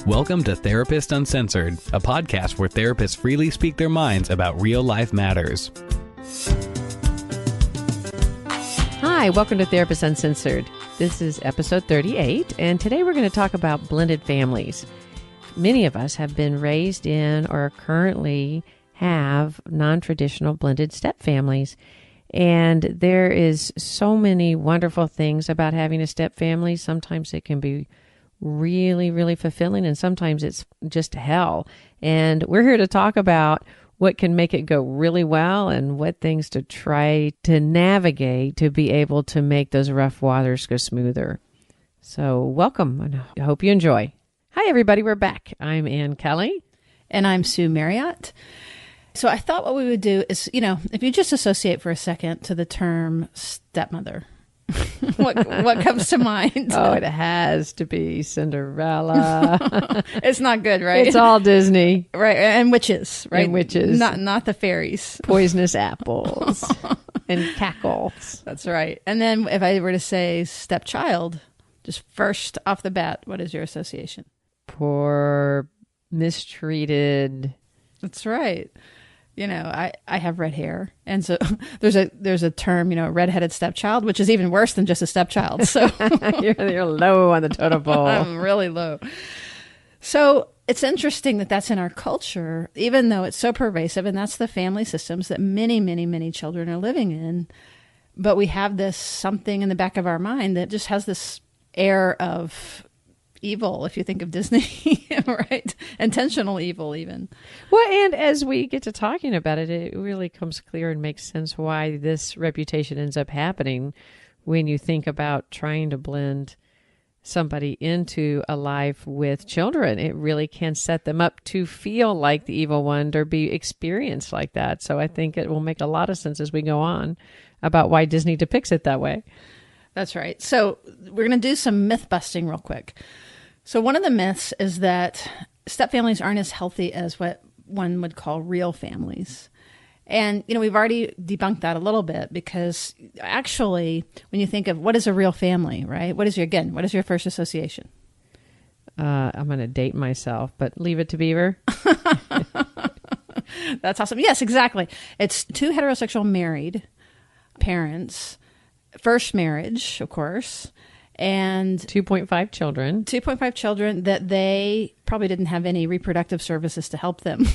Welcome to Therapist Uncensored, a podcast where therapists freely speak their minds about real-life matters. Hi, welcome to Therapist Uncensored. This is episode 38, and today we're going to talk about blended families. Many of us have been raised in or currently have non-traditional blended step families. And there is so many wonderful things about having a step family. Sometimes it can be really, really fulfilling, and sometimes it's just hell. And we're here to talk about what can make it go really well and what things to try to navigate to be able to make those rough waters go smoother. So welcome, and I hope you enjoy. Hi, everybody. We're back. I'm Ann Kelley. And I'm Sue Marriott. So I thought what we would do is, if you just associate for a second to the term stepmother, what comes to mind? Oh, it has to be Cinderella. It's not good, right? It's all Disney. Right. And witches, right? And witches. Not the fairies. Poisonous apples and cackles. That's right. And then if I were to say stepchild, just first off the bat, what is your association? Poor, mistreated. That's right. I have red hair. And so there's a term, redheaded stepchild, which is even worse than just a stepchild. So you're low on the totem pole. I'm really low. So it's interesting that that's in our culture, even though it's so pervasive, and that's the family systems that many, many, many children are living in. But we have this something in the back of our mind that just has this air of evil, if you think of Disney, right? Intentional evil, even. Well, and as we get to talking about it, it really comes clear and makes sense why this reputation ends up happening when you think about trying to blend somebody into a life with children. It really can set them up to feel like the evil one or be experienced like that. So I think it will make a lot of sense as we go on about why Disney depicts it that way. That's right. So we're going to do some myth busting real quick. So one of the myths is that stepfamilies aren't as healthy as what one would call real families. And, we've already debunked that a little bit because actually, when you think of what is a real family, right? What is your first association? I'm going to date myself, but Leave It to Beaver. That's awesome. Yes, exactly. It's two heterosexual married parents, first marriage, of course, and 2.5 children. 2.5 children that they probably didn't have any reproductive services to help them.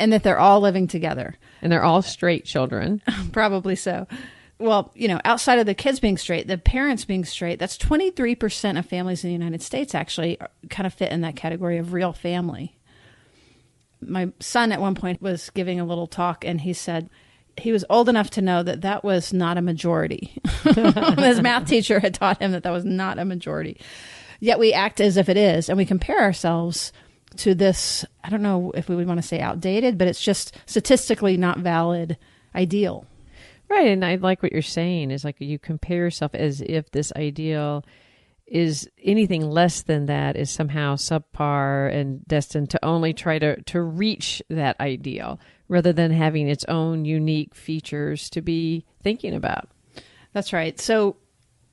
And that they're all living together. And they're all straight children. Probably so. Well, outside of the kids being straight, the parents being straight, that's 23% of families in the United States actually kind of fit in that category of real family. My son at one point was giving a little talk, and he said he was old enough to know that that was not a majority. His math teacher had taught him that was not a majority. Yet we act as if it is, and we compare ourselves to this, I don't know if we would want to say outdated, but it's just statistically not valid ideal. Right, and I like what you're saying is like you compare yourself as if this ideal is anything less than that is somehow subpar and destined to only try to reach that ideal rather than having its own unique features to be thinking about. That's right. So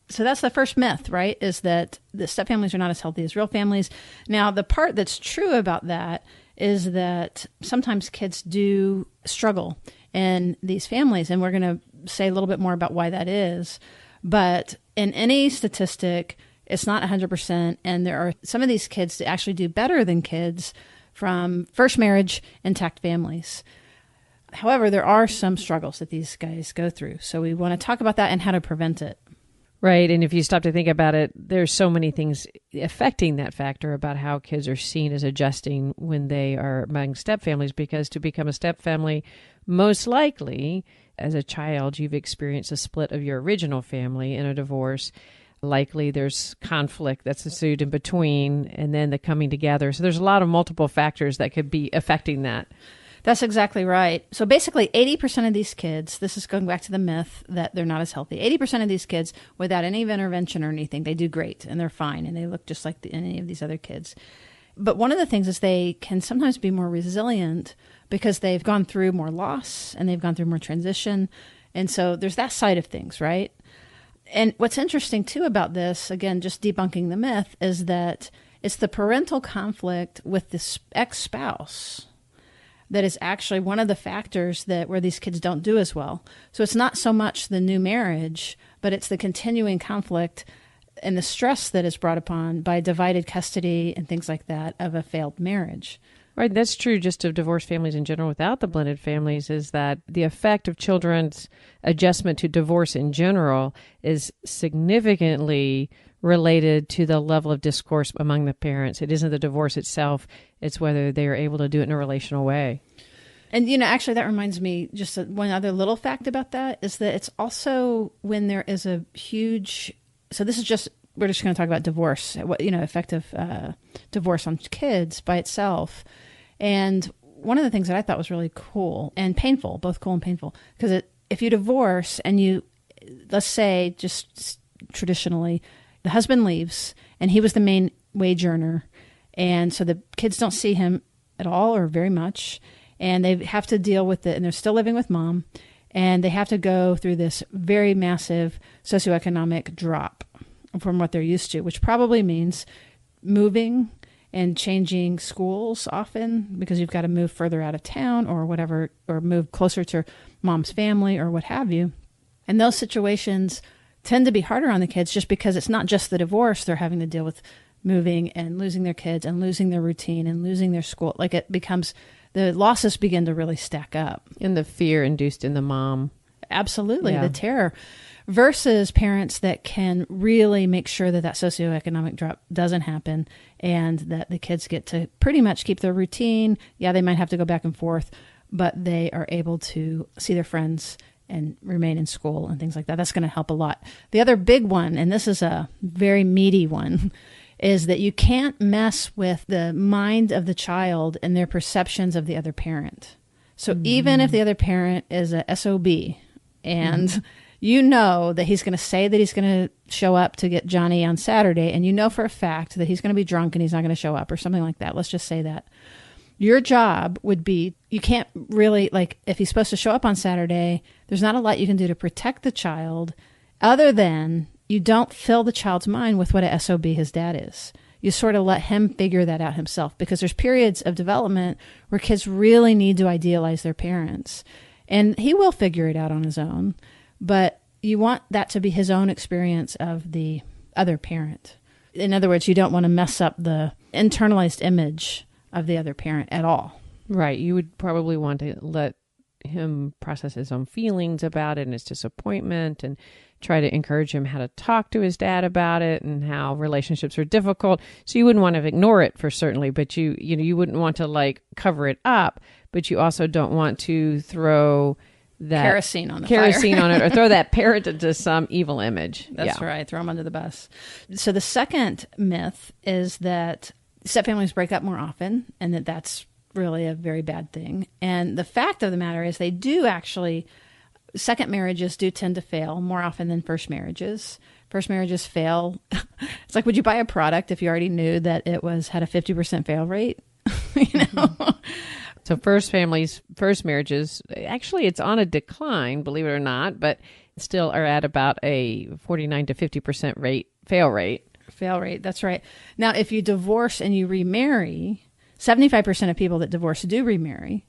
that's the first myth, right? Is that the stepfamilies are not as healthy as real families. Now, the part that's true about that is that sometimes kids do struggle in these families, and we're going to say a little bit more about why that is. But in any statistic, it's not 100%, and there are some of these kids that actually do better than kids from first marriage, intact families. However, there are some struggles that these guys go through. So we want to talk about that and how to prevent it. Right. And if you stop to think about it, there's so many things affecting that factor about how kids are seen as adjusting when they are among stepfamilies, because to become a stepfamily, most likely as a child, you've experienced a split of your original family in a divorce. Likely there's conflict that's ensued in between and then the coming together. So there's a lot of multiple factors that could be affecting that. That's exactly right. So basically 80% of these kids, this is going back to the myth that they're not as healthy. 80% of these kids, without any intervention or anything, they do great and they're fine and they look just like any of these other kids. But one of the things is they can sometimes be more resilient because they've gone through more loss and they've gone through more transition. And so there's that side of things, right? And what's interesting too about this, again, just debunking the myth, is that It's the parental conflict with the ex-spouse that is actually one of the factors that where these kids don't do as well. So it's not so much the new marriage, but it's the continuing conflict and the stress that is brought upon by divided custody and things like that of a failed marriage. Right. That's true just of divorced families in general without the blended families, is that the effect of children's adjustment to divorce in general is significantly related to the level of discourse among the parents. It isn't the divorce itself. It's whether they are able to do it in a relational way. And, actually that reminds me, just one other little fact about that is that it's also when there is a huge, so this is just, we're just going to talk about divorce, effective divorce on kids by itself. And one of the things that I thought was really cool and painful, both cool and painful, because if you divorce and you, let's say just traditionally, the husband leaves and he was the main wage earner. And so the kids don't see him at all or very much. And they have to deal with it. And they're still living with mom. And they have to go through this very massive socioeconomic drop from what they're used to, which probably means moving and changing schools often because you've got to move further out of town or whatever, or move closer to mom's family or what have you. And those situations tend to be harder on the kids just because it's not just the divorce they're having to deal with, moving and losing their kids and losing their routine and losing their school. Like it becomes, the losses begin to really stack up. And the fear induced in the mom. Absolutely. Yeah. The terror. Versus parents that can really make sure that that socioeconomic drop doesn't happen and that the kids get to pretty much keep their routine. Yeah, they might have to go back and forth, but they are able to see their friends and remain in school and things like that. That's going to help a lot. The other big one, and this is a very meaty one, is that you can't mess with the mind of the child and their perceptions of the other parent. So even if the other parent is a SOB and you know that he's going to say that he's going to show up to get Johnny on Saturday, and you know for a fact that he's going to be drunk and he's not going to show up or something like that. Let's just say that. Your job would be, you can't really, like, if he's supposed to show up on Saturday, there's not a lot you can do to protect the child other than you don't fill the child's mind with what a SOB his dad is. You sort of let him figure that out himself, because there's periods of development where kids really need to idealize their parents. And he will figure it out on his own. But you want that to be his own experience of the other parent. In other words, you don't want to mess up the internalized image of the other parent at all. Right. You would probably want to let him process his own feelings about it and his disappointment, and try to encourage him how to talk to his dad about it and how relationships are difficult. So you wouldn't want to ignore it for certainly, but you wouldn't want to like cover it up, but you also don't want to throw that kerosene on it, or throw that parent into some evil image. That's right. Throw them under the bus. So the second myth is that stepfamilies break up more often, and that's really a very bad thing. And the fact of the matter is they do actually, second marriages do tend to fail more often than first marriages. First marriages fail. It's like, would you buy a product if you already knew that it had a 50% fail rate? So first marriages, actually it's on a decline, believe it or not, but still are at about a 49 to 50% fail rate. Fail rate, that's right. Now, if you divorce and you remarry, 75% of people that divorce do remarry,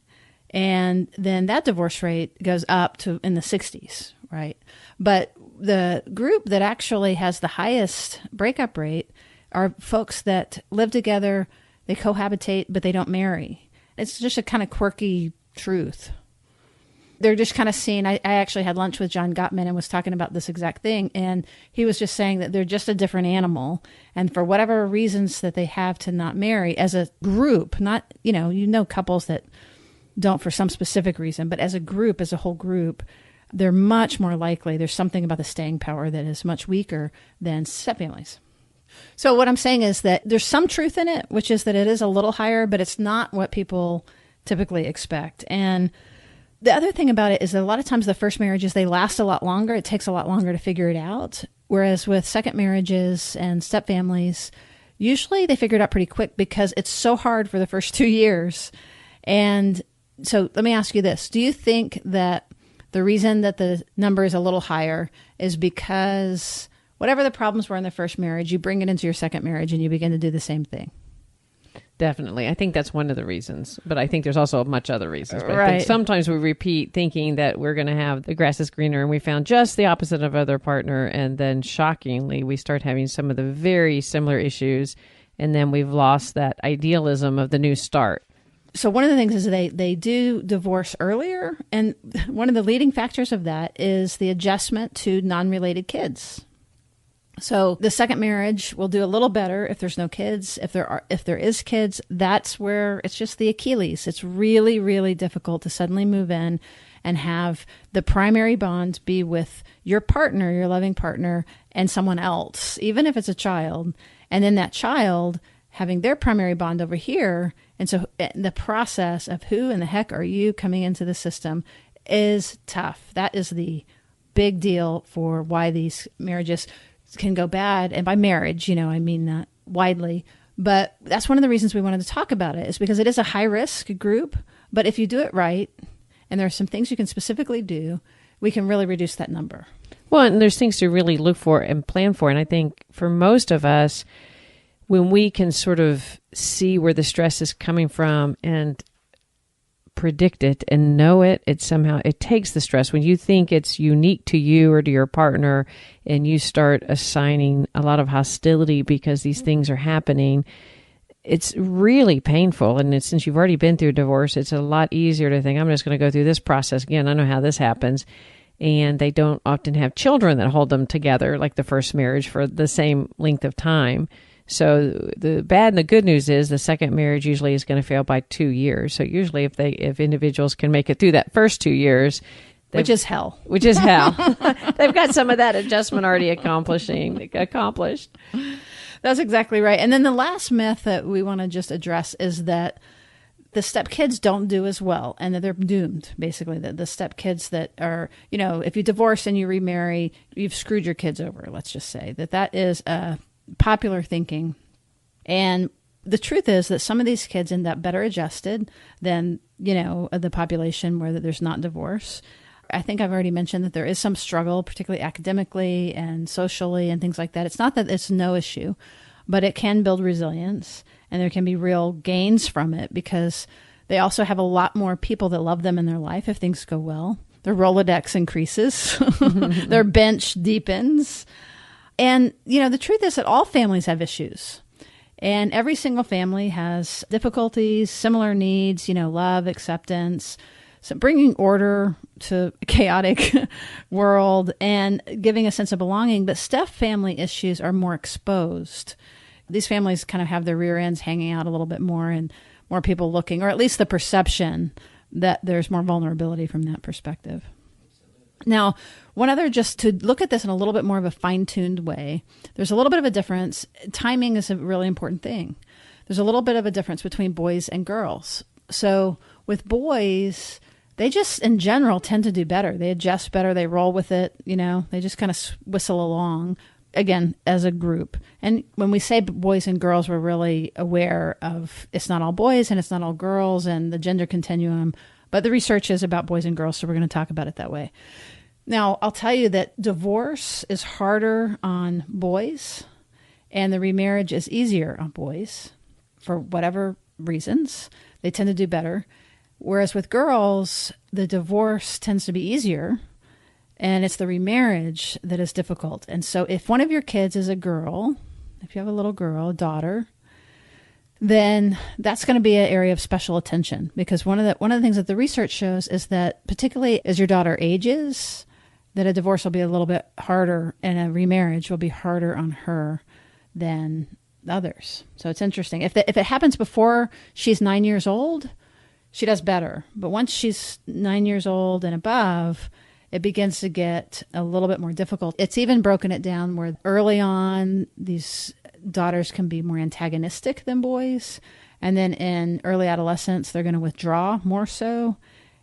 and then that divorce rate goes up to in the 60s, right? But the group that actually has the highest breakup rate are folks that live together, they cohabitate, but they don't marry. It's just a kind of quirky truth. They're just kind of seeing, I actually had lunch with John Gottman and was talking about this exact thing. And he was just saying that they're just a different animal. And for whatever reasons that they have to not marry as a group, not, couples that don't for some specific reason, but as a group, as a whole group, they're much more likely. There's something about the staying power that is much weaker than stepfamilies. So what I'm saying is that there's some truth in it, which is that it is a little higher, but it's not what people typically expect. And the other thing about it is that a lot of times the first marriages, they last a lot longer. It takes a lot longer to figure it out. Whereas with second marriages and stepfamilies, usually they figure it out pretty quick because it's so hard for the first 2 years. And so let me ask you this. Do you think that the reason that the number is a little higher is because whatever the problems were in the first marriage, you bring it into your second marriage and you begin to do the same thing. Definitely. I think that's one of the reasons, but I think there's also much other reasons. But I Right. think sometimes we repeat thinking that we're going to have the grass is greener, and we found just the opposite of other partner. And then shockingly, we start having some of the very similar issues. And then we've lost that idealism of the new start. So one of the things is they do divorce earlier. And one of the leading factors of that is the adjustment to non-related kids. So the second marriage will do a little better if there's no kids. If there is kids, that's where it's just the Achilles. It's really, really difficult to suddenly move in and have the primary bond be with your partner, your loving partner, and someone else, even if it's a child. And then that child having their primary bond over here. And so the process of who in the heck are you coming into the system is tough. That is the big deal for why these marriages can go bad. And by marriage, I mean that widely. But that's one of the reasons we wanted to talk about it, is because it is a high-risk group. But if you do it right, and there are some things you can specifically do, we can really reduce that number. Well, and there's things to really look for and plan for. And I think for most of us, when we can sort of see where the stress is coming from and predict it and know it, it takes the stress. When you think it's unique to you or to your partner and you start assigning a lot of hostility because these things are happening, it's really painful. And since you've already been through divorce, it's a lot easier to think, I'm just going to go through this process again. I know how this happens. And they don't often have children that hold them together like the first marriage for the same length of time. So the bad and the good news is the second marriage usually is going to fail by 2 years. So usually if individuals can make it through that first 2 years, which is hell. They've got some of that adjustment already accomplished. That's exactly right. And then the last myth that we want to just address is that the stepkids don't do as well and that they're doomed, basically. The stepkids that are, if you divorce and you remarry, you've screwed your kids over, let's just say. That is popular thinking. And the truth is that some of these kids end up better adjusted than, the population where there's not divorce. I think I've already mentioned that there is some struggle, particularly academically and socially and things like that. It's not that it's no issue, but it can build resilience and there can be real gains from it because they also have a lot more people that love them in their life if things go well. Their Rolodex increases, their bench deepens. And, the truth is that all families have issues. And every single family has difficulties, similar needs, love, acceptance, so bringing order to a chaotic world and giving a sense of belonging. But step family issues are more exposed. These families kind of have their rear ends hanging out a little bit more and more people looking, or at least the perception that there's more vulnerability from that perspective. Now, one other, just to look at this in a little bit more of a fine-tuned way, there's a little bit of a difference. Timing is a really important thing. There's a little bit of a difference between boys and girls. So with boys, they just in general tend to do better. They adjust better. They roll with it. They just kind of whistle along, again, as a group. And when we say boys and girls, we're really aware of it's not all boys and it's not all girls and the gender continuum. But the research is about boys and girls, so we're going to talk about it that way. Now, I'll tell you that divorce is harder on boys, and the remarriage is easier on boys for whatever reasons. They tend to do better. Whereas with girls, the divorce tends to be easier, and it's the remarriage that is difficult. And so if one of your kids is a girl, if you have a little girl, a daughter, then that's going to be an area of special attention because one of the things that the research shows is that particularly as your daughter ages, that a divorce will be a little bit harder and a remarriage will be harder on her than others. So it's interesting. If it happens before she's 9 years old, she does better. But once she's 9 years old and above, it begins to get a little bit more difficult. It's even broken it down where early on these daughters can be more antagonistic than boys. And then in early adolescence, they're going to withdraw more so.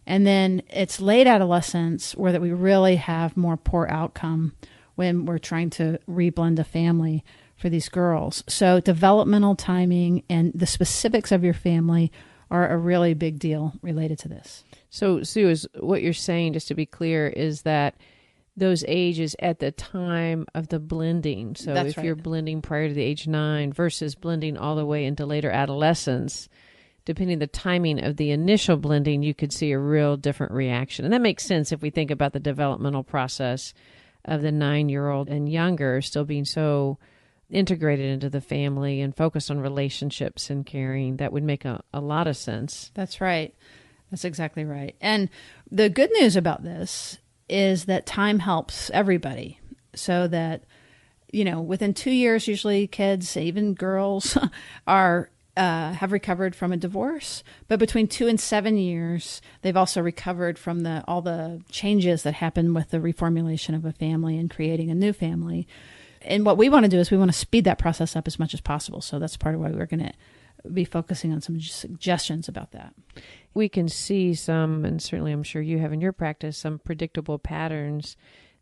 And then it's late adolescence where that we really have more poor outcome when we're trying to reblend a family for these girls. So developmental timing and the specifics of your family are a really big deal related to this. So, Sue, is what you're saying, just to be clear, is that those ages at the time of the blending. So That's if right. you're blending prior to the age 9 versus blending all the way into later adolescence, depending the timing of the initial blending, you could see a real different reaction. And that makes sense if we think about the developmental process of the 9-year-old and younger still being so integrated into the family and focused on relationships and caring. That would make a lot of sense. That's right. That's exactly right. And the good news about this is that time helps everybody, so that, within 2 years, usually kids, even girls, are have recovered from a divorce. But between 2 and 7 years, they've also recovered from all the changes that happen with the reformulation of a family and creating a new family. And what we want to do is we want to speed that process up as much as possible. So that's part of why we're going to be focusing on some suggestions about that. We can see some, and certainly I'm sure you have in your practice, some predictable patterns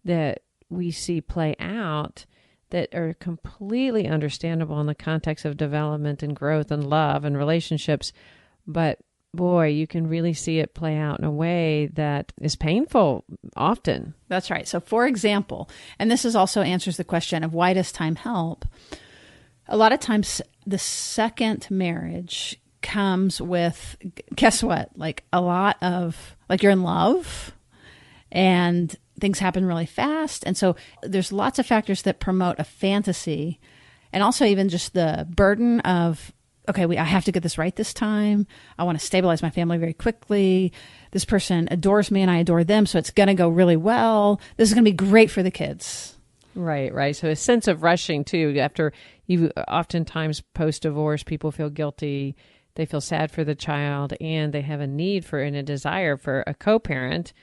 that we see play out that are completely understandable in the context of development and growth and love and relationships. But boy, you can really see it play out in a way that is painful often. That's right. So for example, and this is also answers the question of why does time help? A lot of times the second marriage comes with, guess what? Like a lot of, like you're in love and things happen really fast. And so there's lots of factors that promote a fantasy, and also even just the burden of, okay, I have to get this right this time. I want to stabilize my family very quickly. This person adores me and I adore them, so it's going to go really well. This is going to be great for the kids. Right. So a sense of rushing too. After you, oftentimes post-divorce, people feel guilty. They feel sad for the child, and they have a need for and a desire for a co-parent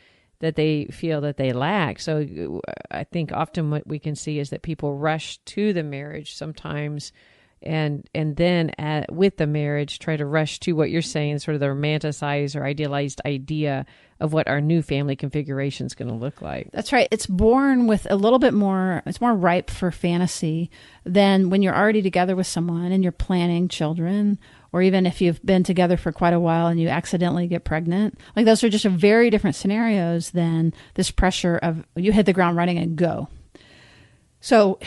that they feel that they lack. So I think often what we can see is that people rush to the marriage sometimes, and then with the marriage try to rush to what you're saying, sort of the romanticized or idealized idea of what our new family configuration is going to look like. That's right. It's born with a little bit more, it's more ripe for fantasy than when you're already together with someone and you're planning children, or even if you've been together for quite a while and you accidentally get pregnant. Like those are just very different scenarios than this pressure of you hit the ground running and go. So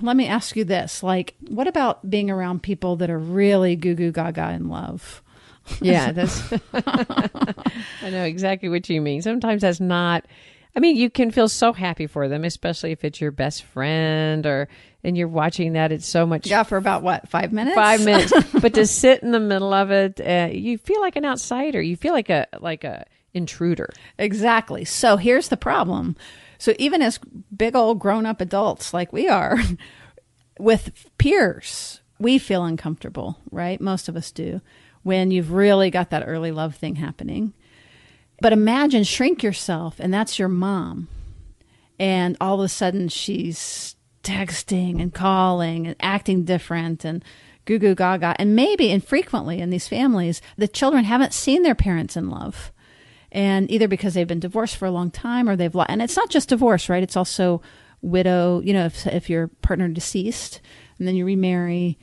let me ask you this, like, what about being around people that are really goo goo gaga in love? Yeah, I know exactly what you mean. Sometimes that's not, you can feel so happy for them, especially if it's your best friend and you're watching that. It's so much. Yeah, for about what, 5 minutes? 5 minutes. But to sit in the middle of it, you feel like an outsider. You feel like a intruder. Exactly. So here's the problem. So even as big old grown-up adults like we are, with peers, we feel uncomfortable, right? Most of us do, when you've really got that early love thing happening. But imagine, shrink yourself, and that's your mom. And all of a sudden she's texting and calling and acting different and goo goo gaga. And maybe, and frequently in these families, the children haven't seen their parents in love. And either because they've been divorced for a long time, or and it's not just divorce, right? It's also widow, if your partner deceased and then you remarry.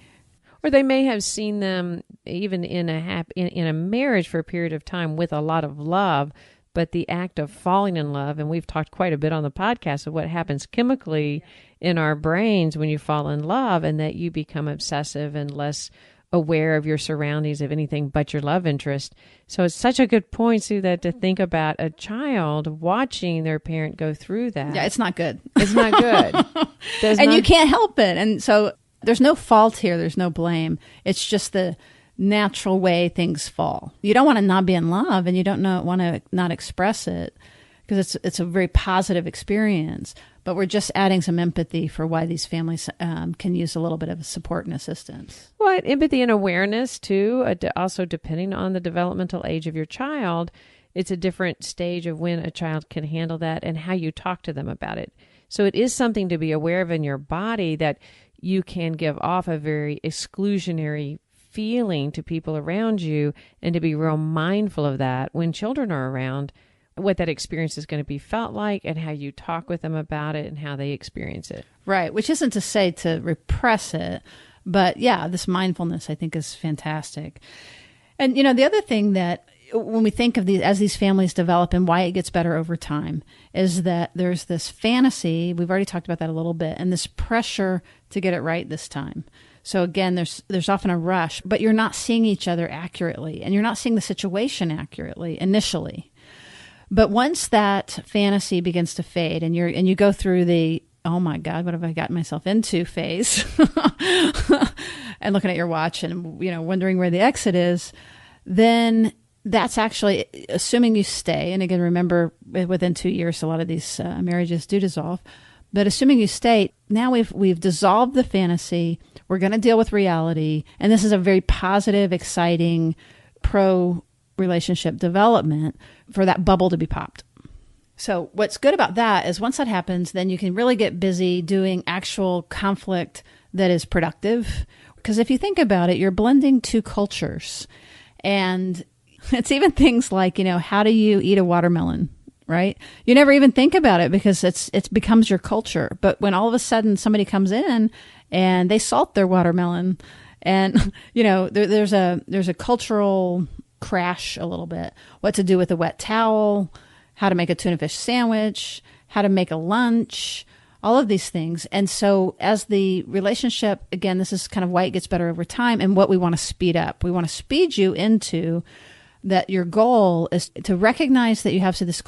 Or they may have seen them even in a marriage for a period of time with a lot of love, but the act of falling in love, and we've talked quite a bit on the podcast of what happens chemically in our brains when you fall in love, and that you become obsessive and less aware of your surroundings, of anything but your love interest. So it's such a good point, Sue, that to think about a child watching their parent go through that. Yeah, it's not good. It's not good. You can't help it. And so there's no fault here. There's no blame. It's just the natural way things fall. You don't want to not be in love, and you don't want to not express it, because it's a very positive experience. But we're just adding some empathy for why these families can use a little bit of support and assistance. Well, empathy and awareness, too. Also, depending on the developmental age of your child, it's a different stage of when a child can handle that and how you talk to them about it. So it is something to be aware of in your body, that you can give off a very exclusionary feeling to people around you, and to be real mindful of that when children are around, what that experience is going to be felt like, and how you talk with them about it and how they experience it. Right, which isn't to say to repress it, but yeah, this mindfulness I think is fantastic. And the other thing that when we think of these as these families develop and why it gets better over time is that there's this fantasy, we've already talked about that a little bit, and this pressure to get it right this time. So again, there's often a rush, but you're not seeing each other accurately, and you're not seeing the situation accurately initially. But once that fantasy begins to fade, and you go through the oh my God, what have I gotten myself into phase, and looking at your watch and wondering where the exit is, then that's actually assuming you stay. And again, remember, within 2 years, a lot of these marriages do dissolve. But assuming you stay, now we've dissolved the fantasy. We're going to deal with reality, and this is a very positive, exciting, pro-relationship development for that bubble to be popped. So what's good about that is once that happens, then you can really get busy doing actual conflict that is productive. Because if you think about it, you're blending two cultures. And it's even things like, how do you eat a watermelon, right? You never even think about it because it becomes your culture. But when all of a sudden somebody comes in and they salt their watermelon, and, there's a cultural crash a little bit. What to do with a wet towel, how to make a tuna fish sandwich, how to make a lunch, all of these things. And so as the relationship, again, this is kind of why it gets better over time and what we want to speed up. We want to speed you into that. Your goal is to recognize that you have these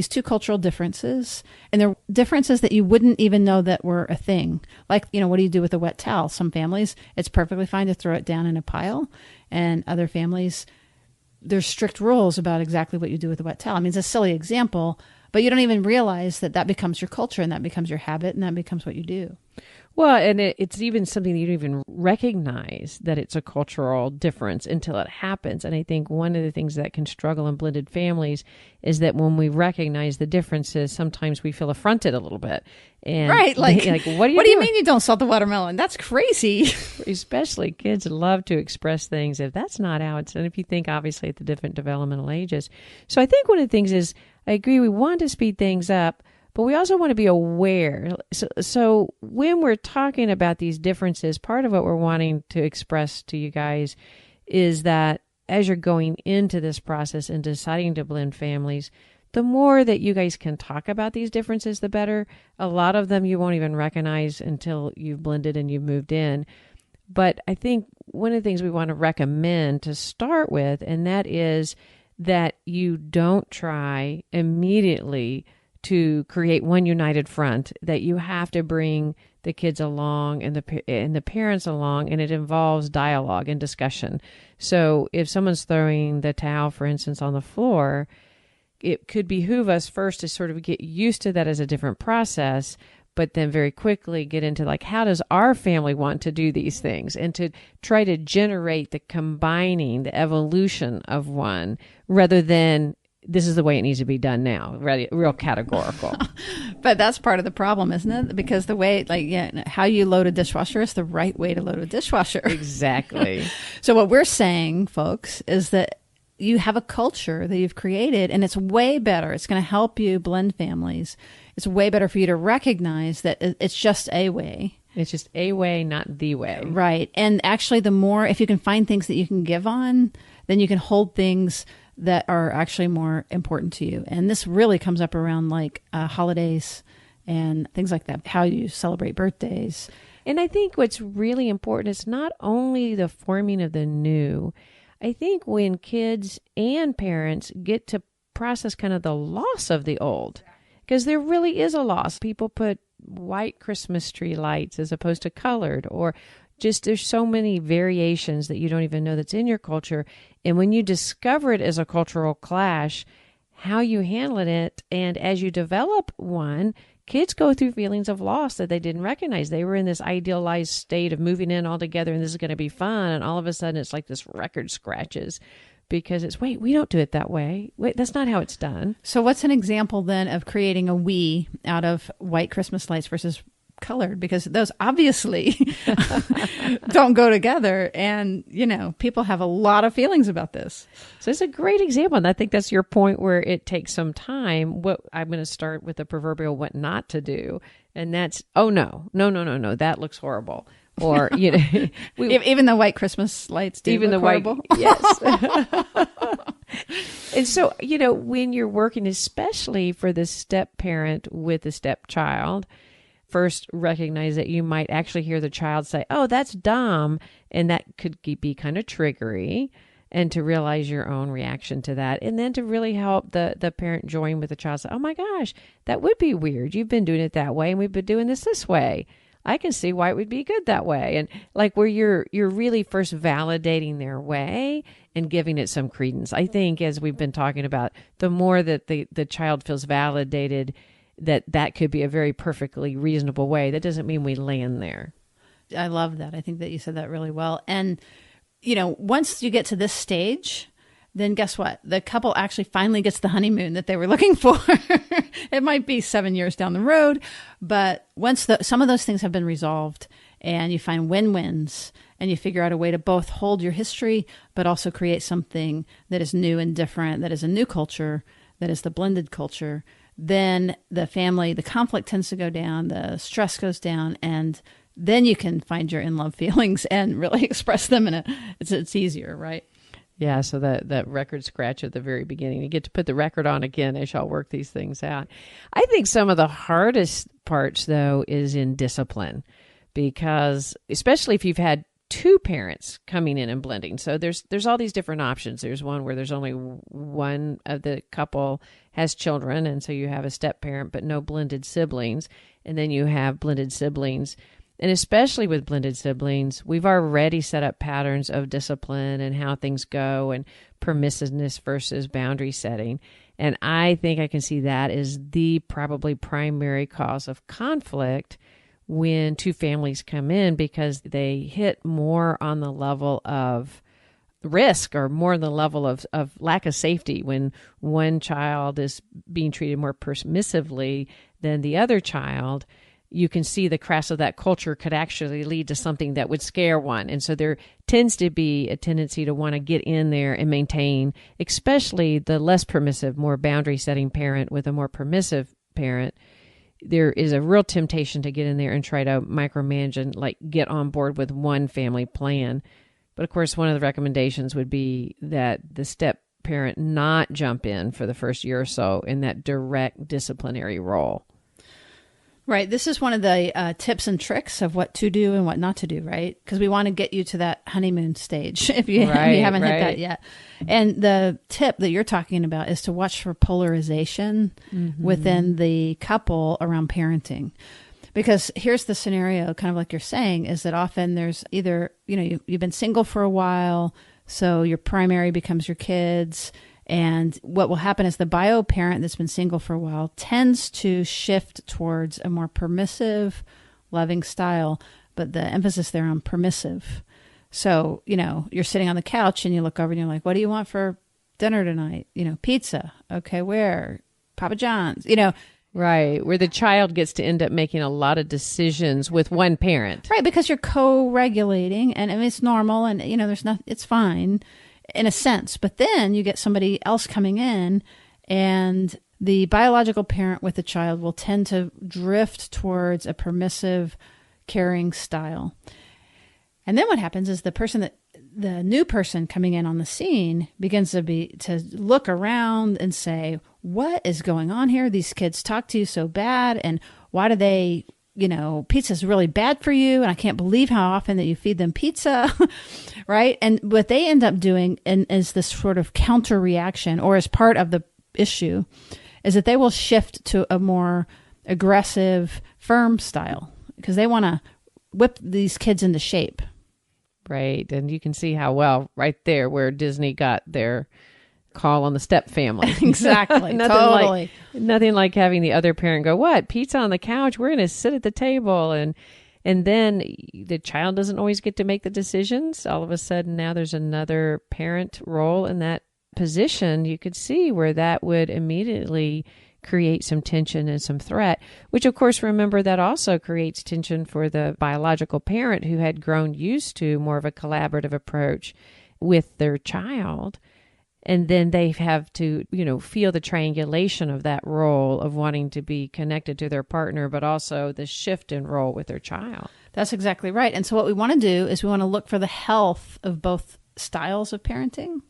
two cultural differences, and they're differences that you wouldn't even know that were a thing. Like, what do you do with a wet towel? Some families, it's perfectly fine to throw it down in a pile, and other families, there's strict rules about exactly what you do with a wet towel. I mean, it's a silly example, but you don't even realize that becomes your culture, and that becomes your habit, and that becomes what you do. Well, and it's even something that you don't even recognize that it's a cultural difference until it happens. And I think one of the things that can struggle in blended families is that when we recognize the differences, sometimes we feel affronted a little bit. And right. Like what do you mean you don't salt the watermelon? That's crazy. Especially kids love to express things if that's not how it's done, if you think obviously at the different developmental ages. So I think one of the things is, I agree, we want to speed things up, but we also want to be aware. So when we're talking about these differences, part of what we're wanting to express to you guys is that as you're going into this process and deciding to blend families, the more that you guys can talk about these differences, the better. A lot of them you won't even recognize until you've blended and you've moved in. But I think one of the things we want to recommend to start with, and that is that you don't try immediately to create one united front, that you have to bring the kids along and the parents along, and it involves dialogue and discussion. So if someone's throwing the towel, for instance, on the floor, it could behoove us first to sort of get used to that as a different process, but then very quickly get into how does our family want to do these things, and to try to generate the combining, the evolution of one, rather than this is the way it needs to be done now, real categorical. But that's part of the problem, isn't it? Because the way, how you load a dishwasher is the right way to load a dishwasher. Exactly. So what we're saying, folks, is that you have a culture that you've created, and it's way better. It's going to help you blend families. It's way better for you to recognize that it's just a way. It's just a way, not the way. Right. And actually, the more, if you can find things that you can give on, then you can hold things that are actually more important to you. And this really comes up around holidays and things like that, how you celebrate birthdays. And I think what's really important is not only the forming of the new. I think when kids and parents get to process kind of the loss of the old, because there really is a loss. People put white Christmas tree lights as opposed to colored, or just there's so many variations that you don't even know that's in your culture. And when you discover it as a cultural clash, how you handle it, and as you develop one, kids go through feelings of loss that they didn't recognize. They were in this idealized state of moving in all together and this is going to be fun. And all of a sudden it's like this record scratches because it's, wait, we don't do it that way. Wait, that's not how it's done. So what's an example then of creating a we out of white Christmas lights versus colored? Because those obviously don't go together. And, people have a lot of feelings about this. So it's a great example. And I think that's your point where it takes some time. I'm going to start with the proverbial what not to do. And that's, oh, no, that looks horrible. Or, even the white Christmas lights do even look the horrible. white, yes. And so, when you're working, especially for the step parent with the stepchild, first recognize that you might actually hear the child say, "Oh, that's dumb," and that could be kind of triggery, and to realize your own reaction to that, and then to really help the parent join with the child. Say, "Oh my gosh, that would be weird. You've been doing it that way, and we've been doing this way. I can see why it would be good that way." And like where you're really first validating their way and giving it some credence. I think, as we've been talking about, the more that the child feels validated, that could be a very perfectly reasonable way. That doesn't mean we land there. I love that. I think that you said that really well. And, once you get to this stage, then guess what? The couple actually finally gets the honeymoon that they were looking for. It might be 7 years down the road, but once some of those things have been resolved and you find win-wins and you figure out a way to both hold your history, but also create something that is new and different, that is a new culture, that is the blended culture, then the conflict tends to go down, the stress goes down, and then you can find your in-love feelings and really express them it's easier, right? Yeah, so that record scratch at the very beginning, you get to put the record on again as y'all work these things out. I think some of the hardest parts, though, is in discipline, because especially if you've had two parents coming in and blending. So there's all these different options. There's one where there's only one of the couple has children, and so you have a step parent but no blended siblings, and then you have blended siblings. And especially with blended siblings, we've already set up patterns of discipline and how things go and permissiveness versus boundary setting. And I think I can see that as the probably primary cause of conflict when two families come in, because they hit more on the level of risk or more on the level of lack of safety. When one child is being treated more permissively than the other child, you can see the crash of that culture could actually lead to something that would scare one. And so there tends to be a tendency to want to get in there and maintain, especially the less permissive, more boundary setting parent with a more permissive parent. There is a real temptation to get in there and try to micromanage and get on board with one family plan. But of course, one of the recommendations would be that the step parent not jump in for the first year or so in that direct disciplinary role. Right. This is one of the tips and tricks of what to do and what not to do, right? Because we want to get you to that honeymoon stage if you haven't hit that yet. And the tip that you're talking about is to watch for polarization within the couple around parenting. Because here's the scenario, kind of like you're saying, is that often there's either, you've been single for a while, so your primary becomes your kids. And what will happen is the bio parent that's been single for a while tends to shift towards a more permissive, loving style, but the emphasis there on permissive. So, you're sitting on the couch and you look over and you're like, "What do you want for dinner tonight?" Pizza. Okay, where? Papa John's, Right, where the child gets to end up making a lot of decisions with one parent. Right, because you're co-regulating, and it's normal, and, it's fine in a sense. But then you get somebody else coming in, and the biological parent with the child will tend to drift towards a permissive, caring style. And then what happens is the new person coming in on the scene begins to look around and say, "What is going on here? These kids talk to you so bad, and why do they, pizza's really bad for you, and I can't believe how often that you feed them pizza," right? And what they end up doing is this sort of counter reaction, or as part of the issue, is that they will shift to a more aggressive, firm style because they want to whip these kids into shape. Right. And you can see how well right there where Disney got their call on the step family. Exactly. Nothing like having the other parent go, "What? Pizza on the couch? We're going to sit at the table." And then the child doesn't always get to make the decisions. All of a sudden now there's another parent role in that position. You could see where that would immediately create some tension and some threat, which of course, remember, that also creates tension for the biological parent who had grown used to more of a collaborative approach with their child. And then they have to, feel the triangulation of that role of wanting to be connected to their partner, but also the shift in role with their child. That's exactly right. And so what we want to do is we want to look for the health of both styles of parenting,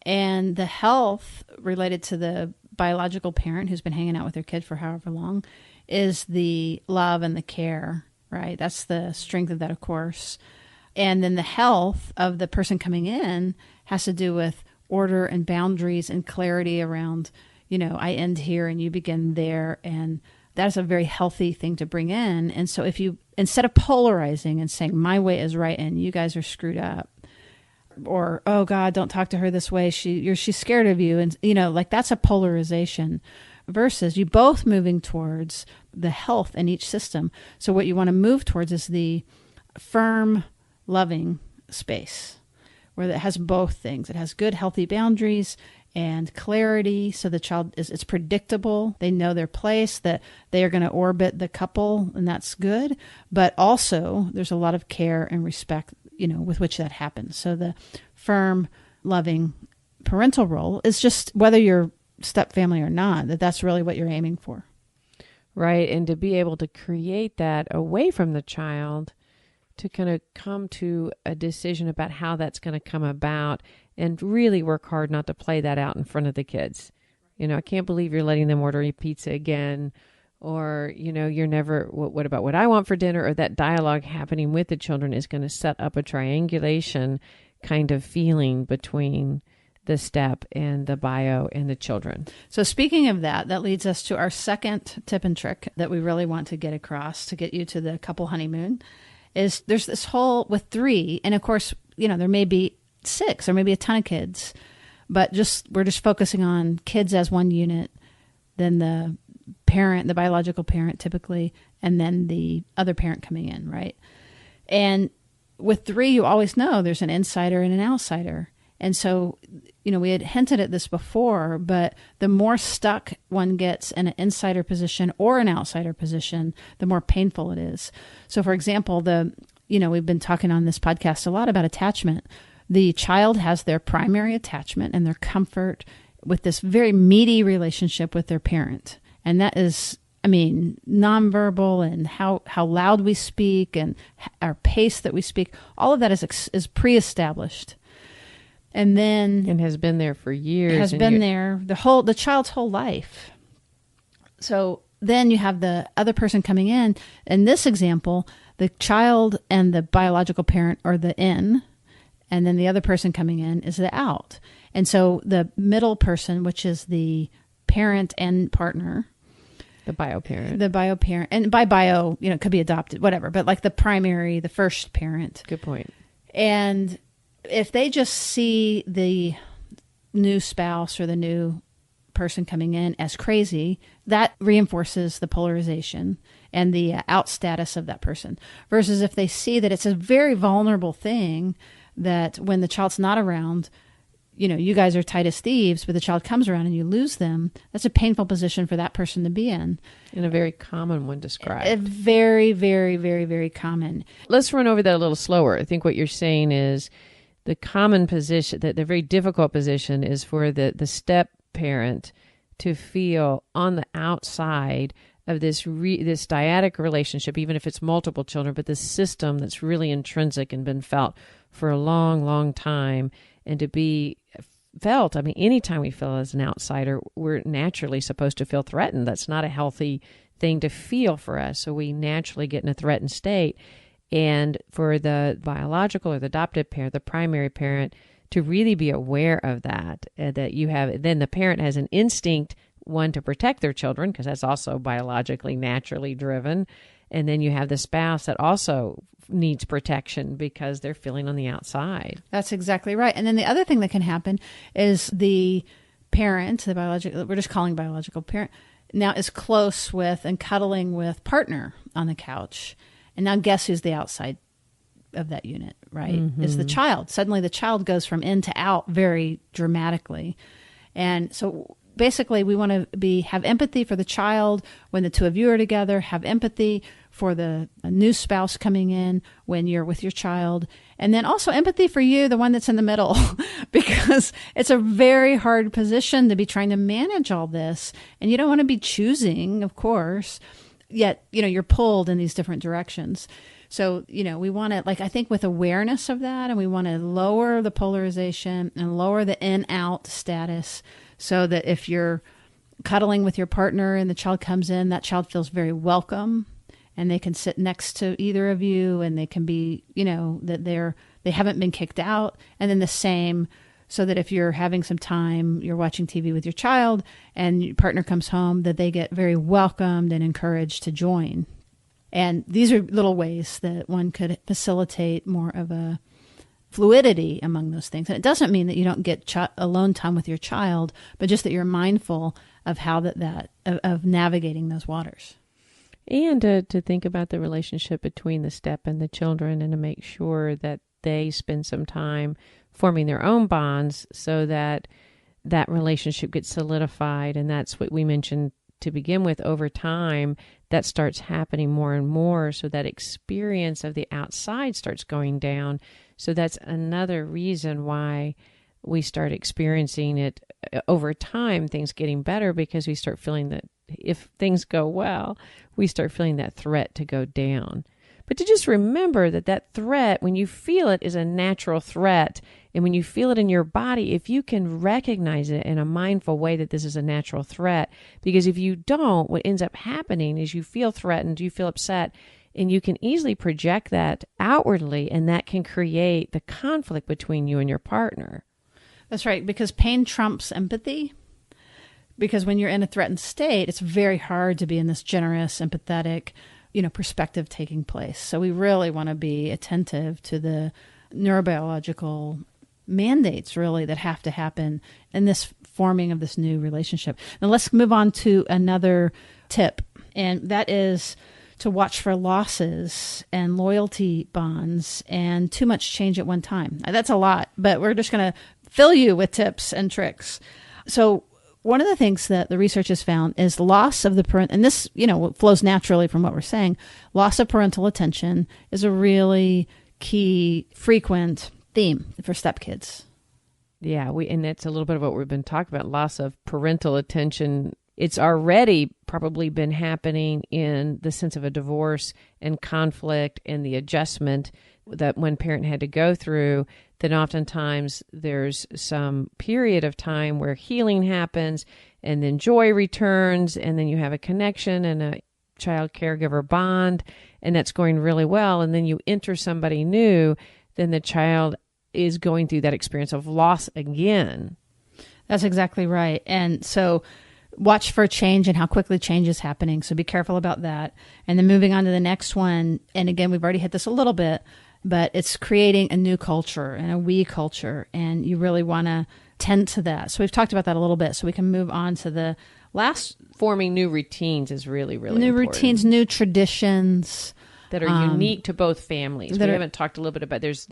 and the health related to the biological parent who's been hanging out with their kid for however long is the love and the care, right? That's the strength of that, of course. And then the health of the person coming in has to do with order and boundaries and clarity around, I end here and you begin there. And that's a very healthy thing to bring in. And so if you, instead of polarizing and saying my way is right and you guys are screwed up, or, oh God, don't talk to her this way, she's scared of you. And, that's a polarization versus you both moving towards the health in each system. So what you want to move towards is the firm, loving space where it has both things. It has good, healthy boundaries and clarity, so the child it's predictable. They know their place, that they are going to orbit the couple, and that's good. But also, there's a lot of care and respect, with which that happens. So the firm, loving parental role is just whether you're step family or not, that's really what you're aiming for. Right, and to be able to create that away from the child, to kind of come to a decision about how that's going to come about, and really work hard not to play that out in front of the kids. I can't believe you're letting them order a pizza again, or, you're never, what about what I want for dinner? Or that dialogue happening with the children is going to set up a triangulation kind of feeling between the step and the bio and the children. So speaking of that leads us to our second tip and trick that we really want to get across to get you to the couple honeymoon. Is there's this whole, with 3, and of course, there may be 6 or maybe a ton of kids, but we're just focusing on kids as one unit, then the parent, the biological parent typically, and then the other parent coming in, right? And with 3, you always know there's an insider and an outsider. And so, we had hinted at this before, but the more stuck one gets in an insider position or an outsider position, the more painful it is. So, for example, we've been talking on this podcast a lot about attachment. The child has their primary attachment and their comfort with this very meaty relationship with their parent. And that is, nonverbal, and how loud we speak and our pace that we speak, all of that is pre-established. And has been there for years. Has been there the child's whole life. So then you have the other person coming in. In this example, the child and the biological parent are the in, and then the other person coming in is the out. And so the middle person, which is the parent and partner, the bio parent, and by bio, it could be adopted, whatever, but like the primary, the first parent. Good point. And if they just see the new spouse or the new person coming in as crazy, that reinforces the polarization and the out status of that person. Versus if they see that it's a very vulnerable thing, that when the child's not around, you guys are tight as thieves, but the child comes around and you lose them, that's a painful position for that person to be in. And a very common one described. A very, very, very, very common. Let's run over that a little slower. I think what you're saying is the common position, the very difficult position, is for the step parent to feel on the outside of this dyadic relationship, even if it's multiple children, but this system that's really intrinsic and been felt for a long, long time, and to be felt, anytime we feel as an outsider, we're naturally supposed to feel threatened. That's not a healthy thing to feel for us. So we naturally get in a threatened state. And for the biological or the adoptive parent, the primary parent, to really be aware of that, that you have, then the parent has an instinct, one, to protect their children, because that's also biologically, naturally driven. And then you have the spouse that also needs protection because they're feeling on the outside. That's exactly right. And then the other thing that can happen is the parent, the biological, we're just calling biological parent, now is close with and cuddling with partner on the couch. And now guess who's the outside of that unit, right? Mm-hmm. Is the child. Suddenly the child goes from in to out very dramatically. And so basically we want to have empathy for the child when the two of you are together, have empathy for the new spouse coming in when you're with your child, and then also empathy for you, the one that's in the middle, because it's a very hard position to be trying to manage all this. And you don't want to be choosing, of course, yet, you're pulled in these different directions. So, we want to, I think with awareness of that, and we want to lower the polarization and lower the in-out status so that if you're cuddling with your partner and the child comes in, that child feels very welcome and they can sit next to either of you and they can be, that they haven't been kicked out. And then the same, so that if you're having some time, you're watching TV with your child and your partner comes home, that they get very welcomed and encouraged to join. And these are little ways that one could facilitate more of a fluidity among those things. And it doesn't mean that you don't get alone time with your child, but just that you're mindful of how of navigating those waters. And to think about the relationship between the step and the children, and to make sure that they spend some time forming their own bonds so that that relationship gets solidified. And that's what we mentioned to begin with. Over time, that starts happening more and more, so that experience of the outside starts going down. So that's another reason why we start experiencing it over time, things getting better, because we start feeling that if things go well, we start feeling that threat to go down. But to just remember that threat, when you feel it, is a natural threat. And when you feel it in your body, if you can recognize it in a mindful way that this is a natural threat, because if you don't, what ends up happening is you feel threatened, you feel upset, and you can easily project that outwardly, and that can create the conflict between you and your partner. That's right, because pain trumps empathy. Because when you're in a threatened state, it's very hard to be in this generous, empathetic, perspective taking place. So we really want to be attentive to the neurobiological mandates, really, that have to happen in this forming of this new relationship. Now let's move on to another tip, and that is to watch for losses and loyalty bonds and too much change at one time. That's a lot, but we're just going to fill you with tips and tricks. So one of the things that the research has found is loss of the parent, and this, flows naturally from what we're saying. Loss of parental attention is a really key, frequent theme for stepkids. Yeah, and that's a little bit of what we've been talking about, loss of parental attention. It's already probably been happening in the sense of a divorce and conflict and the adjustment that one parent had to go through. Then oftentimes there's some period of time where healing happens, and then joy returns, and then you have a connection and a child caregiver bond, and that's going really well. And then you enter somebody new, then the child is going through that experience of loss again. That's exactly right. And so watch for change and how quickly change is happening. So be careful about that. And then moving on to the next one. And again, we've already hit this a little bit, but it's creating a new culture and a we culture. And you really want to tend to that. So we've talked about that a little bit. So we can move on to the last. Forming new routines is really, really new important. Routines, new traditions. That are unique to both families. We haven't talked a little bit about there's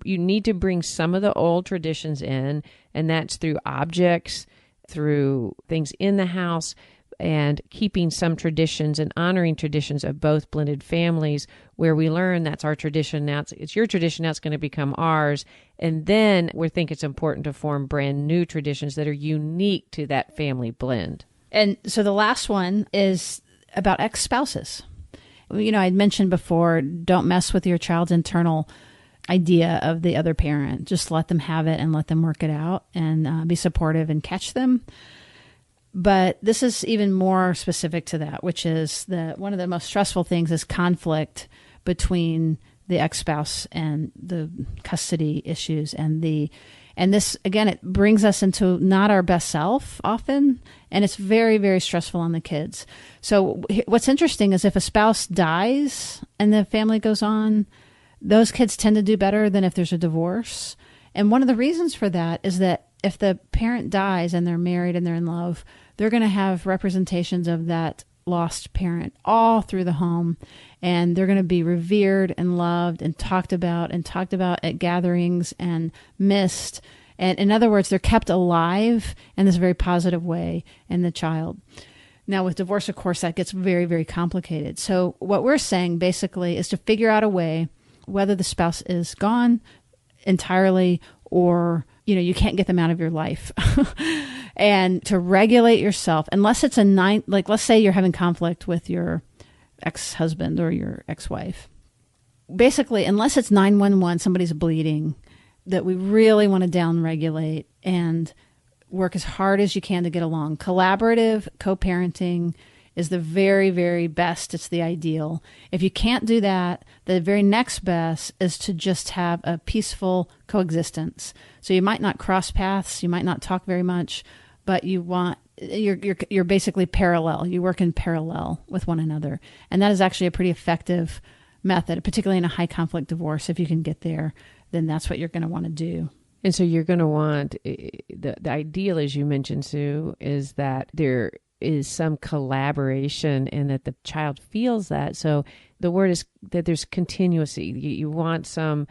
you need to bring some of the old traditions in, and that's through objects, through things in the house, and keeping some traditions and honoring traditions of both blended families, where we learn that's our tradition now. It's your tradition now, it's going to become ours. And then we think it's important to form brand new traditions that are unique to that family blend. And so the last one is about ex-spouses. I'd mentioned before, don't mess with your child's internal idea of the other parent. Just let them have it and let them work it out, and be supportive and catch them. But this is even more specific to that, which is that one of the most stressful things is conflict between the ex-spouse and the custody issues and this, again, it brings us into not our best self often, and it's very, very stressful on the kids. So what's interesting is if a spouse dies and the family goes on, those kids tend to do better than if there's a divorce. And one of the reasons for that is that if the parent dies and they're married and they're in love, they're going to have representations of that lost parent all through the home, and they're going to be revered and loved and talked about at gatherings and missed. And in other words, they're kept alive in this very positive way in the child. Now with divorce, of course, that gets very, very complicated. So what we're saying basically is to figure out a way, whether the spouse is gone entirely or you can't get them out of your life. And to regulate yourself, unless it's let's say you're having conflict with your ex-husband or your ex-wife. basically, unless it's 911, somebody's bleeding, that we really want to downregulate and work as hard as you can to get along. Collaborative co-parenting is the very, very best. It's the ideal. If you can't do that, the very next best is to just have a peaceful coexistence. So you might not cross paths, you might not talk very much, but you're basically parallel. You work in parallel with one another. And that is actually a pretty effective method, particularly in a high conflict divorce. If you can get there, then that's what you're going to want to do. And so you're going to want, the ideal, as you mentioned, Sue, is that there is some collaboration and that the child feels that. So the word is that there's continuity. You want some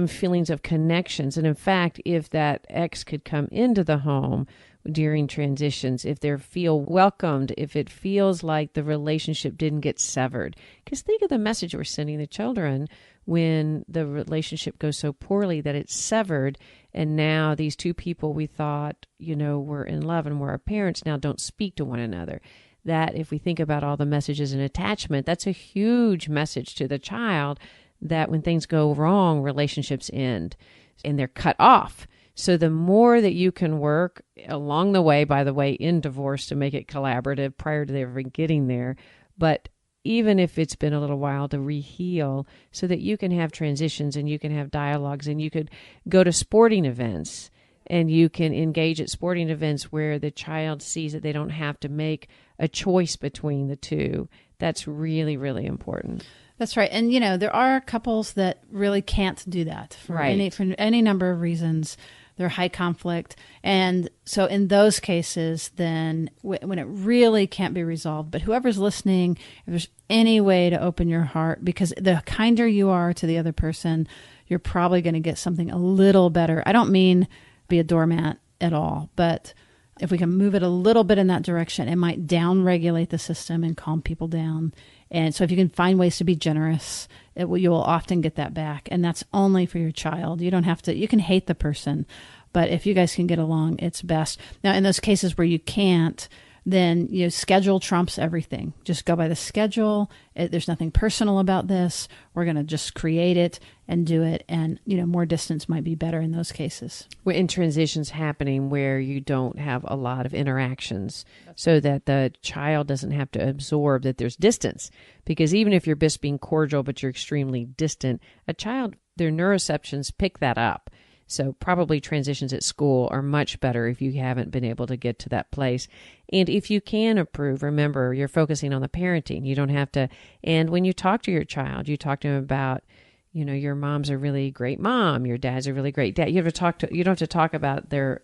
feelings of connections. And in fact, if that ex could come into the home during transitions, if they feel welcomed, if it feels like the relationship didn't get severed. Because think of the message we're sending the children when the relationship goes so poorly that it's severed, and now these two people we thought, were in love and were our parents now don't speak to one another. That if we think about all the messages in attachment, that's a huge message to the child that when things go wrong, relationships end and they're cut off. So the more that you can work along the way, by the way, in divorce to make it collaborative prior to ever getting there, but even if it's been a little while, to reheal so that you can have transitions and you can have dialogues and you could go to sporting events and you can engage at sporting events where the child sees that they don't have to make a choice between the two. That's really, really important. That's right. And, there are couples that really can't do that for any number of reasons. They're high conflict. And so in those cases, then when it really can't be resolved, but whoever's listening, if there's any way to open your heart, because the kinder you are to the other person, you're probably going to get something a little better. I don't mean be a doormat at all, but if we can move it a little bit in that direction, it might down-regulate the system and calm people down. And so if you can find ways to be generous, you will often get that back. And that's only for your child. You don't have to, you can hate the person, but if you guys can get along, it's best. Now, in those cases where you can't, then schedule trumps everything. Just go by the schedule. There's nothing personal about this. We're going to just create it and do it. And, more distance might be better in those cases. In transitions happening where you don't have a lot of interactions so that the child doesn't have to absorb that there's distance. Because even if you're just being cordial, but you're extremely distant, a child, their neuroceptions pick that up. So probably transitions at school are much better if you haven't been able to get to that place. And if you can approve, remember, you're focusing on the parenting. You don't have to. And when you talk to your child, you talk to him about, your mom's a really great mom. Your dad's a really great dad. You don't have to talk about their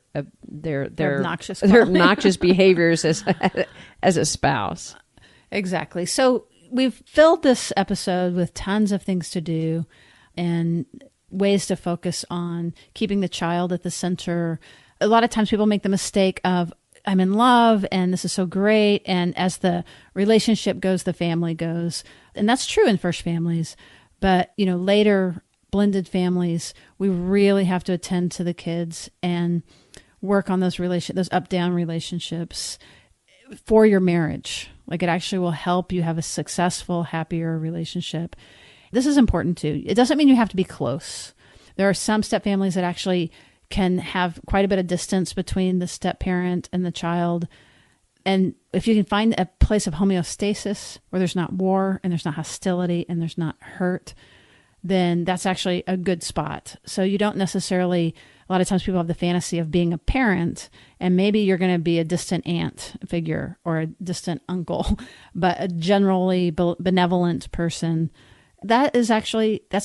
obnoxious behaviors as a spouse. Exactly. So we've filled this episode with tons of things to do and ways to focus on keeping the child at the center. A lot of times people make the mistake of, I'm in love and this is so great. And as the relationship goes, the family goes. And that's true in first families. But, later blended families, we really have to attend to the kids and work on those up-down relationships for your marriage. Like it actually will help you have a successful, happier relationship. This is important too. It doesn't mean you have to be close. There are some step families that actually can have quite a bit of distance between the step parent and the child. And if you can find a place of homeostasis where there's not war and there's not hostility and there's not hurt, then that's actually a good spot. So you don't necessarily, a lot of times people have the fantasy of being a parent and maybe you're going to be a distant aunt figure or a distant uncle, but a generally benevolent person. That's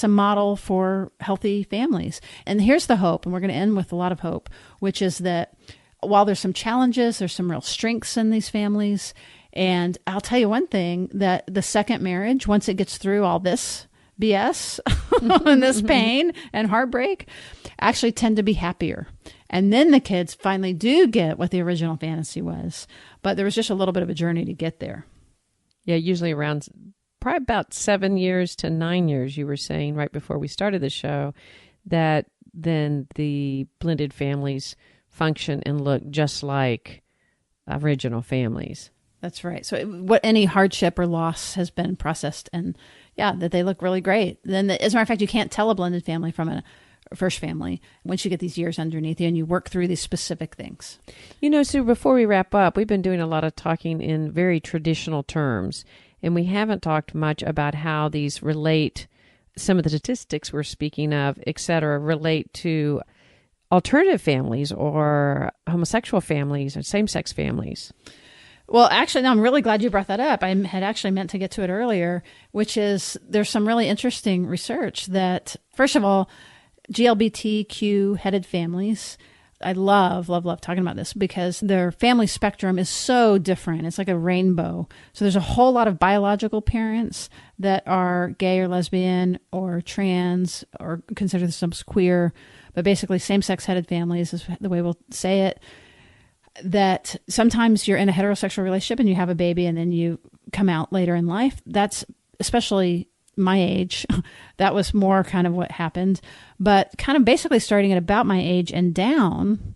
a model for healthy families. And here's the hope, and we're going to end with a lot of hope, which is that while there's some challenges, there's some real strengths in these families. And I'll tell you one thing, that the second marriage, once it gets through all this BS and this pain and heartbreak, actually tend to be happier. And then the kids finally do get what the original fantasy was. But there was just a little bit of a journey to get there. Yeah, usually around probably about 7 years to 9 years, you were saying right before we started the show, that then the blended families function and look just like original families. That's right. So any hardship or loss has been processed and, that they look really great. Then, as a matter of fact, you can't tell a blended family from a first family once you get these years underneath you and you work through these specific things. Sue, before we wrap up, we've been doing a lot of talking in very traditional terms, and we haven't talked much about how these relate, some of the statistics we're speaking of, et cetera, relate to alternative families or homosexual families or same-sex families. Well, actually, no, I'm really glad you brought that up. I had actually meant to get to it earlier, which is there's some really interesting research that, first of all, GLBTQ-headed families, I love talking about this because their family spectrum is so different. It's like a rainbow. So there's a whole lot of biological parents that are gay or lesbian or trans or consider themselves queer, but basically same-sex headed families is the way we'll say it. That sometimes you're in a heterosexual relationship and you have a baby and then you come out later in life. That's especially my age. That was more kind of what happened. But kind of basically starting at about my age and down,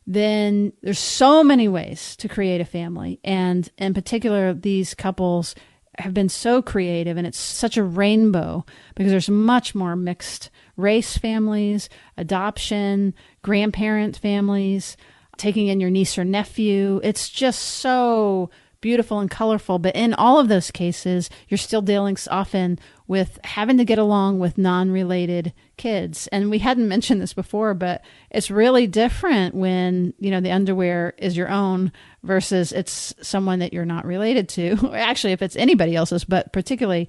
then there's so many ways to create a family. And in particular, these couples have been so creative, and it's such a rainbow because there's much more mixed race families, adoption, grandparent families, taking in your niece or nephew. It's just so beautiful and colorful. But in all of those cases, you're still dealing often with having to get along with non-related kids. And we hadn't mentioned this before, but it's really different when, the underwear is your own versus it's someone that you're not related to. Actually, if it's anybody else's, but particularly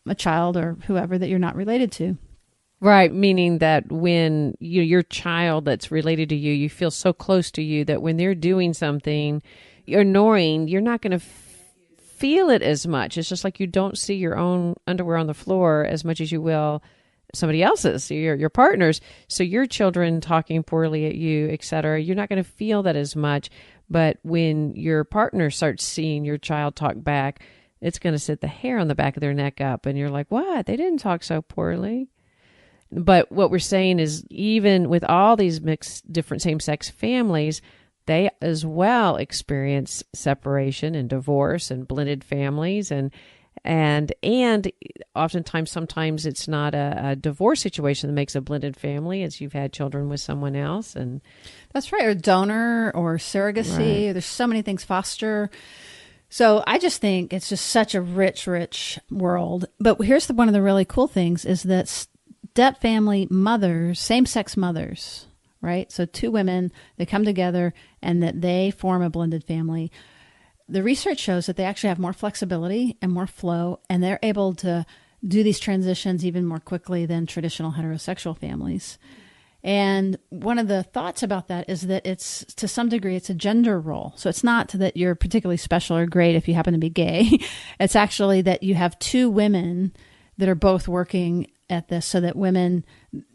a child or whoever that you're not related to. Right, meaning that when your child that's related to you, you feel so close to you that when they're doing something, you're knowing you're not going to feel it as much. It's just like you don't see your own underwear on the floor as much as you will somebody else's, your partner's. So your children talking poorly at you, et cetera, you're not going to feel that as much. But when your partner starts seeing your child talk back, it's going to sit the hair on the back of their neck up. And you're like, what? They didn't talk so poorly. But what we're saying is even with all these mixed different same-sex families, they as well experience separation and divorce and blended families and oftentimes, sometimes it's not a divorce situation that makes a blended family. It's you've had children with someone else. And that's right. Or donor or surrogacy. Right. There's so many things, foster. So I just think it's just such a rich world. But here's one of the really cool things is that step family mothers, same-sex mothers, right? So two women, they come together and that they form a blended family. The research shows that they actually have more flexibility and more flow, and they're able to do these transitions even more quickly than traditional heterosexual families. And one of the thoughts about that is that it's, to some degree, it's a gender role. So it's not that you're particularly special or great if you happen to be gay. It's actually that you have two women that are both working at this so that women,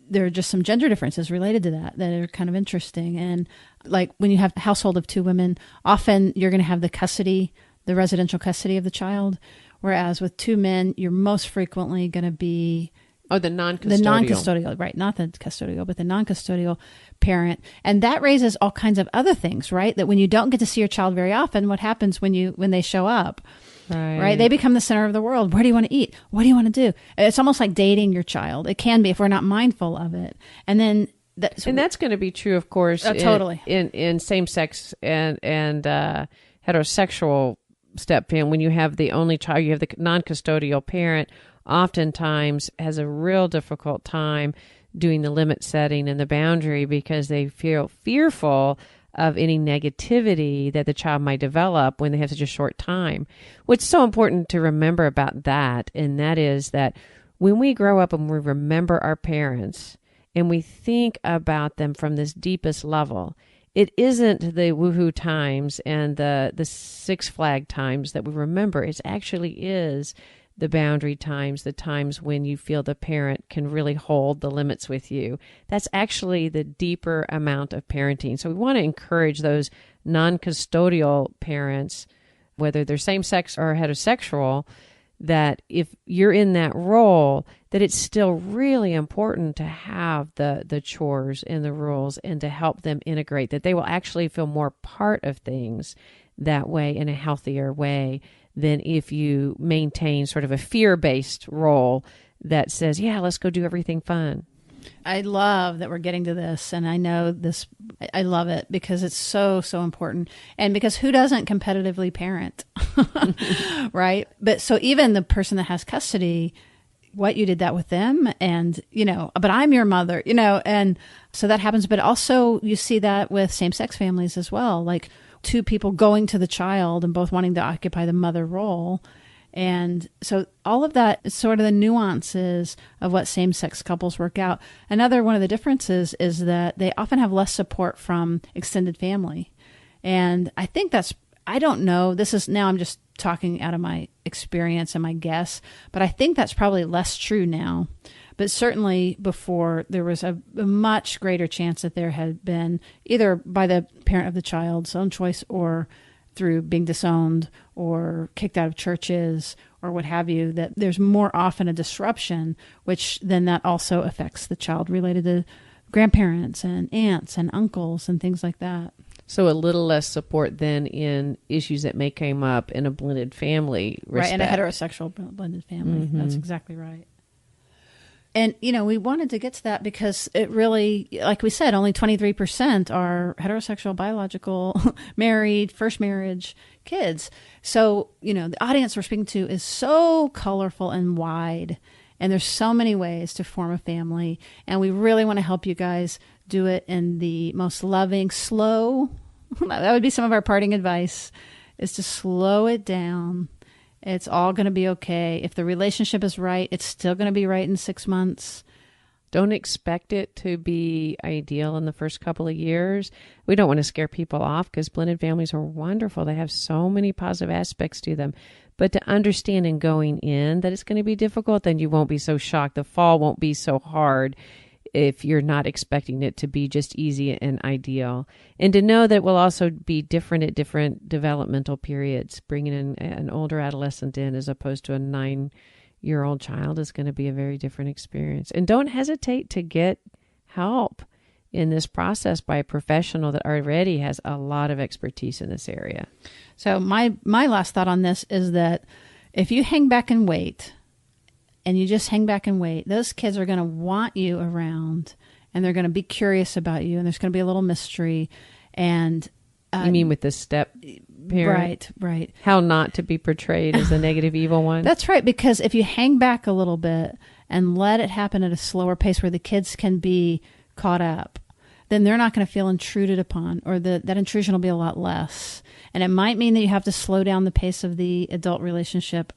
there are just some gender differences related to that are kind of interesting. And like when you have a household of two women, often you're going to have the residential custody of the child. Whereas with two men, you're most frequently going to be the non-custodial. The non-custodial, right. Not the custodial, but the non-custodial parent. And that raises all kinds of other things, right? That when you don't get to see your child very often, what happens when they show up? Right. They become the center of the world. Where do you want to eat? What do you want to do? It's almost like dating your child. It can be if we're not mindful of it. And then that's going to be true, of course, totally in same-sex and heterosexual step family. When you have the only child, you have the non-custodial parent, oftentimes has a real difficult time doing the limit setting and the boundary because they feel fearful of any negativity that the child might develop when they have such a short time. What's so important to remember about that, and that is that when we grow up and we remember our parents and we think about them from this deepest level, it isn't the woohoo times and the Six Flag times that we remember. It actually is the boundary times, the times when you feel the parent can really hold the limits with you. That's actually the deeper amount of parenting. So we want to encourage those non-custodial parents, whether they're same-sex or heterosexual, that if you're in that role, that it's still really important to have the chores and the rules and to help them integrate, that they will actually feel more part of things that way in a healthier way than if you maintain sort of a fear-based role that says, yeah, let's go do everything fun. I love that we're getting to this, and I know this, I love it because it's so, so important. And because who doesn't competitively parent, right? But so even the person that has custody, what you did that with them, and, but I'm your mother, and so that happens. But also you see that with same-sex families as well, like two people going to the child and both wanting to occupy the mother role. And so all of that is sort of the nuances of what same-sex couples work out. Another one of the differences is that they often have less support from extended family. And I think I don't know, now I'm just talking out of my experience and my guess, but I think that's probably less true now. But certainly before, there was a much greater chance that there had been, either by the parent of the child's own choice or through being disowned or kicked out of churches or what have you, that there's more often a disruption, which then that also affects the child related to grandparents and aunts and uncles and things like that. So a little less support than in issues that may come up in a blended family respect. Right, in a heterosexual blended family. Mm-hmm. That's exactly right. And, we wanted to get to that because it really, like we said, only 23% are heterosexual, biological, married, first marriage kids. So, the audience we're speaking to is so colorful and wide, and there's so many ways to form a family. And we really want to help you guys do it in the most loving, slow, that would be some of our parting advice, is to slow it down. It's all going to be okay. If the relationship is right, it's still going to be right in 6 months. Don't expect it to be ideal in the first couple of years. We don't want to scare people off because blended families are wonderful. They have so many positive aspects to them. But to understand in going in that it's going to be difficult, then you won't be so shocked. The fall won't be so hard if you're not expecting it to be just easy and ideal. And to know that it will also be different at different developmental periods. Bringing in an older adolescent in as opposed to a 9-year-old child is going to be a very different experience. And don't hesitate to get help in this process by a professional that already has a lot of expertise in this area. So my last thought on this is that if you hang back and wait, and you just hang back and wait, those kids are going to want you around, and they're going to be curious about you, and there's going to be a little mystery. And you mean with the step parent? Right. How not to be portrayed as the negative evil one? That's right, because if you hang back a little bit and let it happen at a slower pace where the kids can be caught up, then they're not going to feel intruded upon, or that intrusion will be a lot less. And it might mean that you have to slow down the pace of the adult relationship,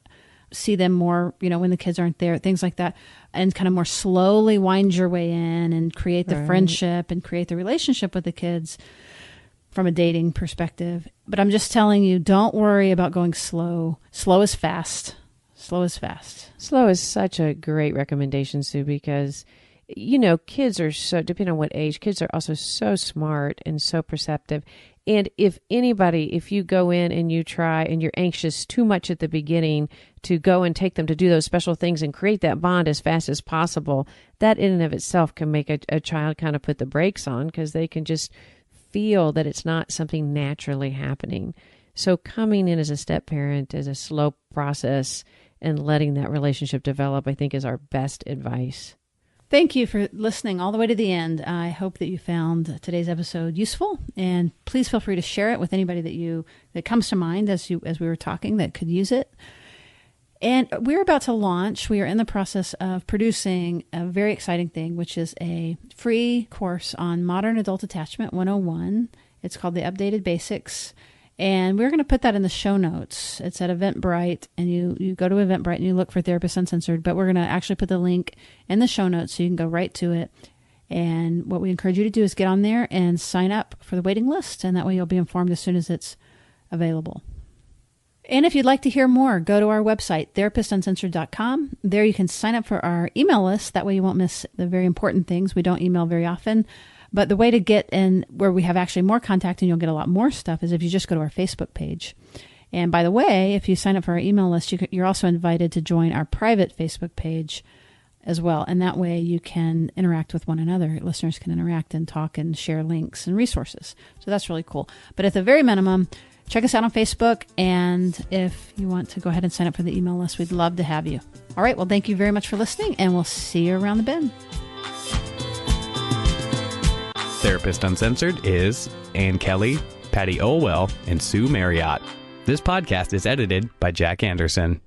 see them more, when the kids aren't there, things like that, and kind of more slowly wind your way in and create the friendship and create the relationship with the kids from a dating perspective. But I'm just telling you, don't worry about going slow. Slow is fast. Slow is fast. Slow is such a great recommendation, Sue, because, kids are so, depending on what age, kids are also so smart and so perceptive. And if you go in and you try and you're anxious too much at the beginning to go and take them to do those special things and create that bond as fast as possible, that in and of itself can make a child kind of put the brakes on because they can just feel that it's not something naturally happening. So coming in as a step parent is a slow process, and letting that relationship develop, I think, is our best advice. Thank you for listening all the way to the end. I hope that you found today's episode useful, and please feel free to share it with anybody that comes to mind as we were talking that could use it. And we're about to launch. We are in the process of producing a very exciting thing, which is a free course on Modern Adult Attachment 101. It's called the Updated Basics. And we're going to put that in the show notes. It's at Eventbrite, and you go to Eventbrite and you look for Therapist Uncensored, but we're going to actually put the link in the show notes so you can go right to it. And what we encourage you to do is get on there and sign up for the waiting list, and that way you'll be informed as soon as it's available. And if you'd like to hear more, go to our website, therapistuncensored.com. There you can sign up for our email list. That way you won't miss the very important things. We don't email very often. But the way to get in where we have actually more contact and you'll get a lot more stuff is if you just go to our Facebook page. And by the way, if you sign up for our email list, you're also invited to join our private Facebook page as well. And that way you can interact with one another. Listeners can interact and talk and share links and resources. So that's really cool. But at the very minimum, check us out on Facebook. And if you want to go ahead and sign up for the email list, we'd love to have you. All right. Well, thank you very much for listening, and we'll see you around the bend. Therapist Uncensored is Ann Kelley, Patty Olwell, and Sue Marriott. This podcast is edited by Jack Anderson.